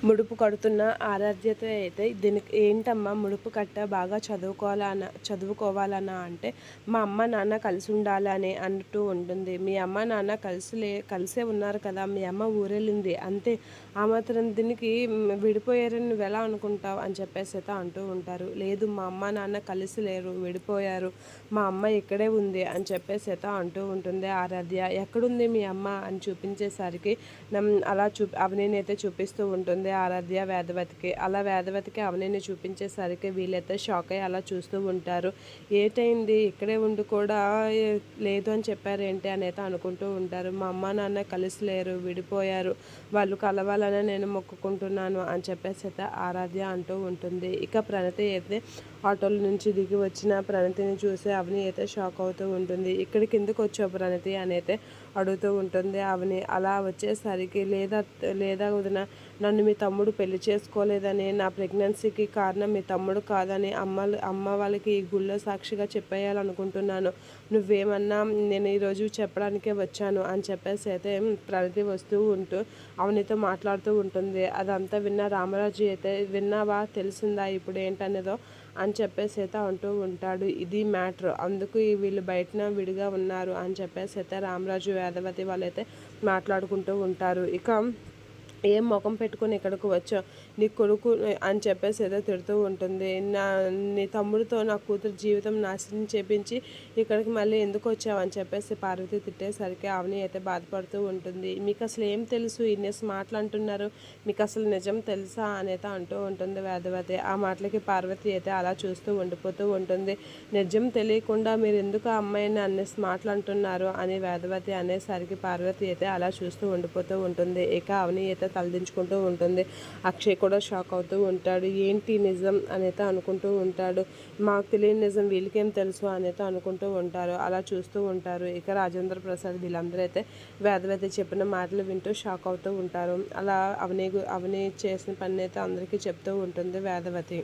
ముడుపు కడుతున్న ఆరాధ్యత అయితే దీనికి ఏంటమ్మా ముడుపు కట్ట బాగా చదువుకోవాలన్నా అంటే మా అమ్మ నాన్న కలిసి ఉండాలని అంటూ ఉంటుంది. మీ అమ్మ నాన్న కలిసే ఉన్నారు కదా, మీ అమ్మ ఊరెళ్ళింది అంతే, ఆ మాత్రం దీనికి విడిపోయారని నువ్వు ఎలా అనుకుంటావు అని చెప్పేసి అయితే అంటూ ఉంటారు. లేదు మా అమ్మ నాన్న కలిసి లేరు, విడిపోయారు, మా అమ్మ ఇక్కడే ఉంది అని చెప్పేసి అయితే అంటూ ఉంటుంది ఆరాధ్య. ఎక్కడుంది మీ అమ్మ అని చూపించేసరికి అలా అవనిని అయితే చూపిస్తూ ఉంటుంది ఆరాధ్య వేదవతికి. అలా వేదవతికి అవనిని చూపించేసరికి వీళ్ళైతే షాక్ అయ్యి అలా చూస్తూ ఉంటారు. ఏటైంది ఇక్కడే ఉండి కూడా లేదు అని చెప్పారేంటి అని అయితే అనుకుంటూ ఉంటారు. మా అమ్మ నాన్న కలిసి లేరు, విడిపోయారు, వాళ్ళు కలవాలని నేను మొక్కుకుంటున్నాను అని చెప్పేసి అయితే ఆరాధ్య అంటూ ఉంటుంది. ఇక ప్రణతి అయితే ఆటోల నుంచి దిగి వచ్చిన ప్రణతిని చూసి అవని అయితే షాక్ అవుతూ ఉంటుంది. ఇక్కడికి ఎందుకు వచ్చావు ప్రణతి అని అయితే అడుగుతూ ఉంటుంది అవని. అలా వచ్చేసరికి లేదా వదిన, నన్ను మీ తమ్ముడు పెళ్లి చేసుకోలేదని, నా ప్రెగ్నెన్సీకి కారణం మీ తమ్ముడు కాదని అమ్మ వాళ్ళకి ఈ గుళ్ళో సాక్షిగా చెప్పేయాలనుకుంటున్నాను. నువ్వేమన్నా నేను ఈరోజు చెప్పడానికే వచ్చాను అని చెప్పేసి అయితే ప్రణతి వస్తూ ఉంటూ అవనితో మాట్లాడుతూ ఉంటుంది. అదంతా విన్న రామరాజు అయితే, విన్నావా, తెలిసిందా ఇప్పుడు ఏంటనేదో అని చెప్పేసి అయితే అంటూ ఉంటాడు. ఇది మ్యాటర్, అందుకు వీళ్ళు బయటన విడిగా ఉన్నారు అని చెప్పేసి అయితే రామరాజు వేదవతి వాళ్ళైతే మాట్లాడుకుంటూ ఉంటారు. ఇక ఏం ముఖం పెట్టుకుని ఇక్కడికి వచ్చావు, నీ కొడుకు అని చెప్పేసి ఏదో తిడుతూ ఉంటుంది. నీ తమ్ముడితో నా కూతురు జీవితం నాశనం చేపించి ఇక్కడికి మళ్ళీ ఎందుకు వచ్చావు అని చెప్పేసి పార్వతి తిట్టేసరికి అవని అయితే బాధపడుతూ ఉంటుంది. మీకు అసలు ఏం తెలుసు, ఇన్నేసి మాటలు అంటున్నారు, మీకు అసలు నిజం తెలుసా అని అయితే అంటూ ఉంటుంది వేదవతి. ఆ మాటలకి పార్వతి అయితే అలా చూస్తూ ఉండిపోతూ ఉంటుంది. నిజం తెలియకుండా మీరు ఎందుకు ఆ అమ్మాయిని అన్నేసి మాటలు అంటున్నారు అని వేదవతి అనేసరికి పార్వతి అయితే అలా చూస్తూ ఉండిపోతూ ఉంటుంది. ఇక అవని అయితే తలదించుకుంటూ ఉంటుంది. అక్షయ్ కూడా షాక్ అవుతూ ఉంటాడు. ఏంటి నిజం అనేది అనుకుంటూ ఉంటాడు. మాకు తెలియని నిజం వీళ్ళకేం తెలుసు అనేది అనుకుంటూ ఉంటారు. అలా చూస్తూ ఉంటారు. ఇక రాజేంద్ర ప్రసాద్ వీళ్ళందరూ అయితే వేదవతి చెప్పిన మాటలు వింటూ షాక్ అవుతూ ఉంటారు. అలా అవని చేసిన పని అయితే అందరికీ చెప్తూ ఉంటుంది వేదవతి.